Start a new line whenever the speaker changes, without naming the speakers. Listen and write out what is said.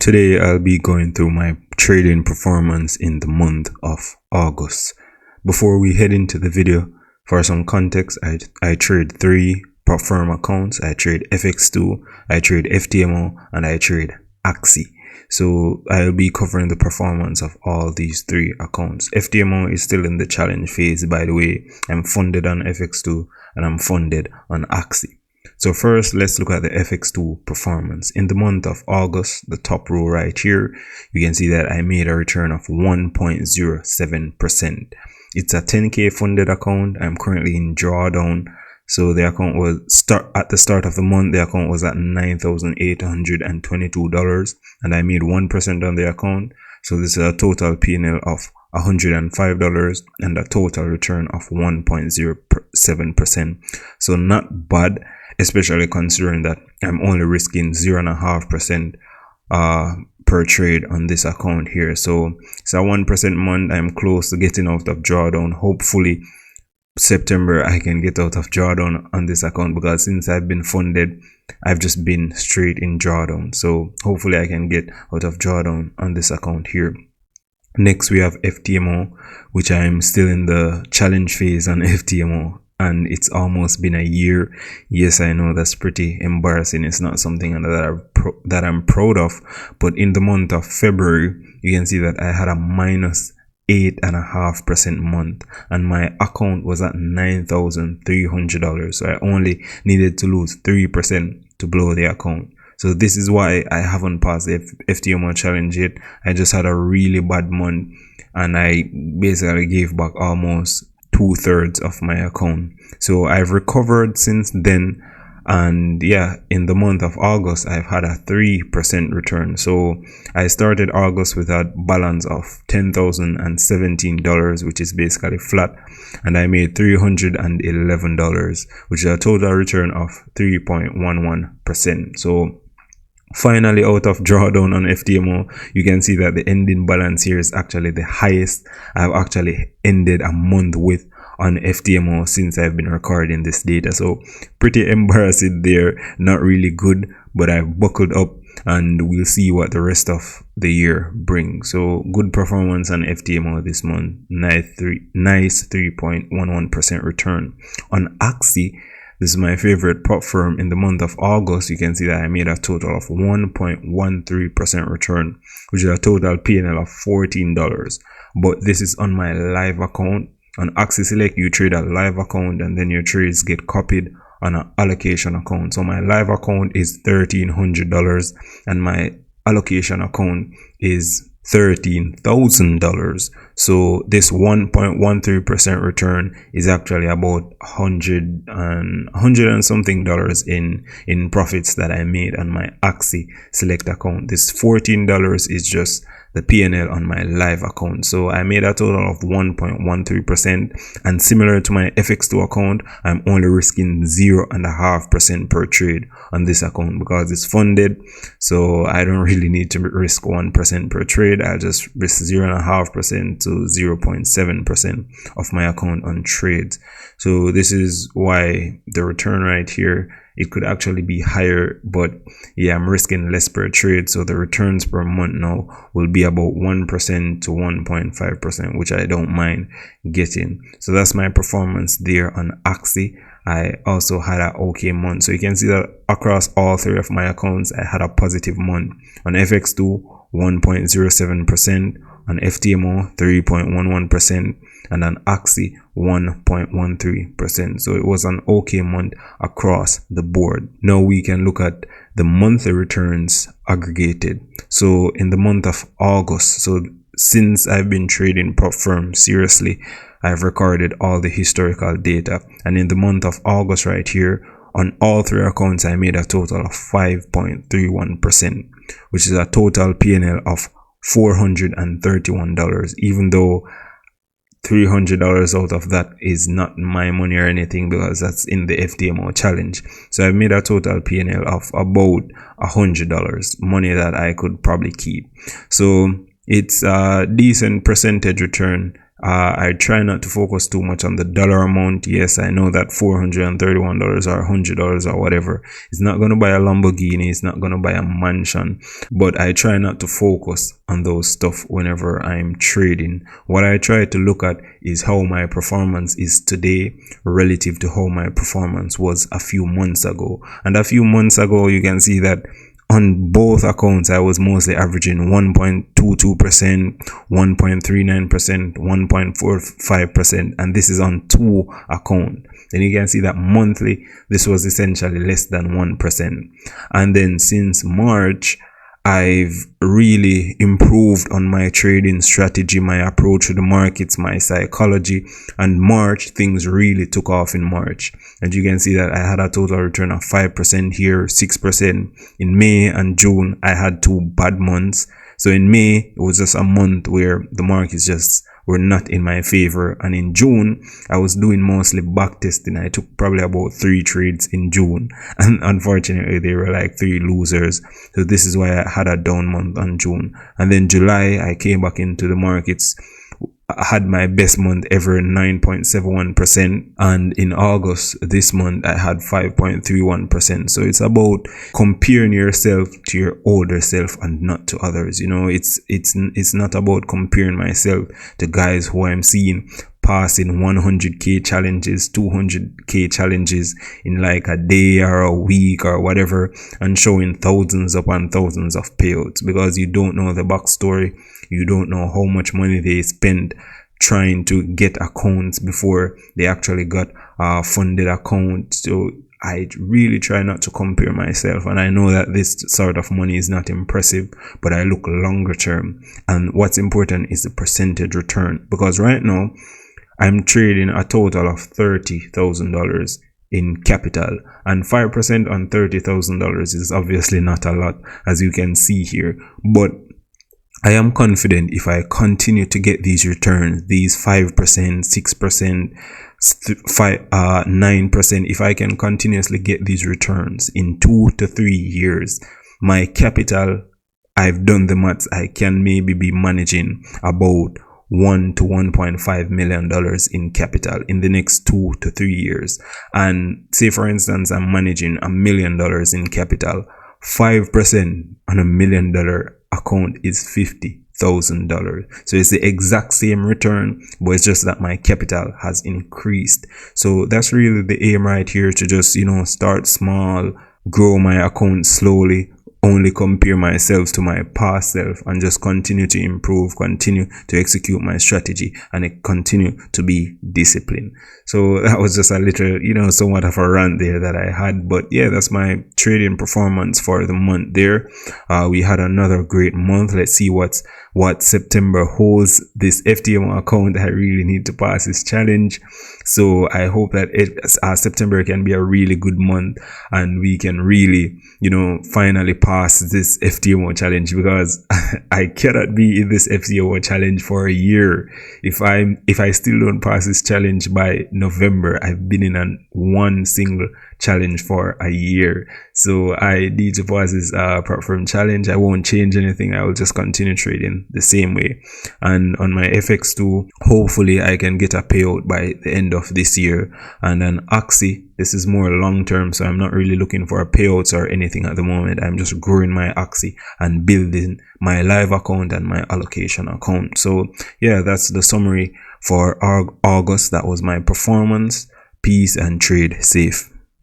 Today I'll be going through my trading performance in the month of August. Before we head into the video, for some context, I trade three prop firm accounts. I trade FX2, I trade FTMO, and I trade Axie. So I'll be covering the performance of all these three accounts. FTMO is still in the challenge phase, by the way. I'm funded on FX2 and I'm funded on Axie. So first, let's look at the FX2 performance. In the month of August, the top row right here, you can see that I made a return of 1.07%. It's a 10K funded account. I'm currently in drawdown. So the account was at the start of the month, the account was at $9,822 and I made 1% on the account. So this is a total P&L of $105 and a total return of 1.07%. So not bad, especially considering that I'm only risking 0.5% per trade on this account here. So it's a 1% month. I'm close to getting out of drawdown. Hopefully September I can get out of drawdown on this account, because since I've been funded, I've just been straight in drawdown. So hopefully I can get out of drawdown on this account here. Next we have FTMO, which I'm still in the challenge phase on FTMO, and it's almost been a year. Yes, I know that's pretty embarrassing. It's not something that I'm proud of, but in the month of February, you can see that I had a minus 8.5% month and my account was at $9,300. So I only needed to lose 3% to blow the account. So this is why I haven't passed the FTMO challenge yet. I just had a really bad month and I basically gave back almost 2/3 of my account. So I've recovered since then, and yeah, in the month of August I've had a 3% return. So I started August with a balance of $10,017, which is basically flat, and I made $311, which is a total return of 3.11%. So finally out of drawdown on FTMO, you can see that the ending balance here is actually the highest I've actually ended a month with on FTMO since I've been recording this data. So pretty embarrassing there, not really good, but I've buckled up and we'll see what the rest of the year brings. So good performance on FTMO this month, nice 3.11% return. On Axie, this is my favorite prop firm. In the month of August, you can see that I made a total of 1.13% return, which is a total P&L of $14. But this is on my live account. On Axie Select, you trade a live account and then your trades get copied on an allocation account. So my live account is $1,300 and my allocation account is $13,000. So this 1.13% return is actually about 100 and something dollars in profits that I made on my Axie Select account. This $14 is just the P&L on my live account. So I made a total of 1.13%, and similar to my FX2 account, I'm only risking 0.5% per trade on this account because it's funded. So I don't really need to risk 1% per trade. I'll just risk 0.5% to 0.7% of my account on trades. So this is why the return right here, it could actually be higher, but yeah, I'm risking less per trade. So the returns per month now will be about 1% to 1.5%, which I don't mind getting. So that's my performance there on Axie. I also had an okay month. So you can see that across all three of my accounts, I had a positive month. On FX2, 1.07%, on FTMO, 3.11%, and on Axie, 1.13%. So it was an okay month across the board. Now we can look at the monthly returns aggregated. So in the month of August, so since I've been trading prop firm seriously, I've recorded all the historical data, and in the month of August right here, on all three accounts I made a total of 5.31%, which is a total P&L of $431, even though $300 out of that is not my money or anything, because that's in the FTMO challenge. So I've made a total P&L of about $100, money that I could probably keep. So it's a decent percentage return I try not to focus too much on the dollar amount. Yes, I know that $431 or $100 or whatever is not going to buy a Lamborghini, it's not going to buy a mansion, but I try not to focus on those stuff whenever I'm trading. What I try to look at is how my performance is today relative to how my performance was a few months ago. And a few months ago, you can see that on both accounts, I was mostly averaging 1.22%, 1.39%, 1.45%, and this is on 2 accounts. Then you can see that monthly, this was essentially less than 1%. And then since March, I've really improved on my trading strategy, my approach to the markets, my psychology. And March, things really took off in March. And you can see that I had a total return of 5% here, 6%. In May and June, I had 2 bad months. So in May, it was just a month where the markets just were not in my favor. And in June, I was doing mostly back testing. I took probably about 3 trades in June. And unfortunately, they were like 3 losers. So this is why I had a down month on June. And then July, I came back into the markets. I had my best month ever, 9.71%. And in August, this month, I had 5.31%. So it's about comparing yourself to your older self and not to others. You know, it's not about comparing myself to guys who I'm seeing passing 100k challenges, 200k challenges in like a day or a week or whatever, and showing thousands upon thousands of payouts, because you don't know the backstory. You don't know how much money they spent trying to get accounts before they actually got a funded account. So I really try not to compare myself, and I know that this sort of money is not impressive, but I look longer term, and what's important is the percentage return, because right now I'm trading a total of $30,000 in capital, and 5% on $30,000 is obviously not a lot, as you can see here, but I am confident if I continue to get these returns, these 5%, 6%, 9%, if I can continuously get these returns in 2 to 3 years, my capital, I've done the maths, I can maybe be managing about $1 to $1.5 million in capital in the next 2 to 3 years. And say, for instance, I'm managing $1 million in capital. 5% on $1 million account is $50,000. So it's the exact same return, but it's just that my capital has increased. So that's really the aim right here, to just, start small, grow my account slowly, only compare myself to my past self, and just continue to improve, continue to execute my strategy, and continue to be disciplined. So that was just a little, somewhat of a rant there that I had. But yeah, that's my trading performance for the month there. We had another great month. Let's see what September holds. This FTMO account, I really need to pass this challenge. So I hope that September can be a really good month, and we can really, finally pass this FTMO challenge, because I cannot be in this FTMO challenge for a year. If I still don't pass this challenge by November, I've been in one single challenge for a year. So I need to pass this platform challenge. I won't change anything. I will just continue trading the same way. And on my FX2, hopefully I can get a payout by the end of this year. And then Axie, this is more long term, so I'm not really looking for payouts or anything at the moment. I'm just growing my Axie and building my live account and my allocation account. So yeah, that's the summary for August. That was my performance. Peace and trade safe.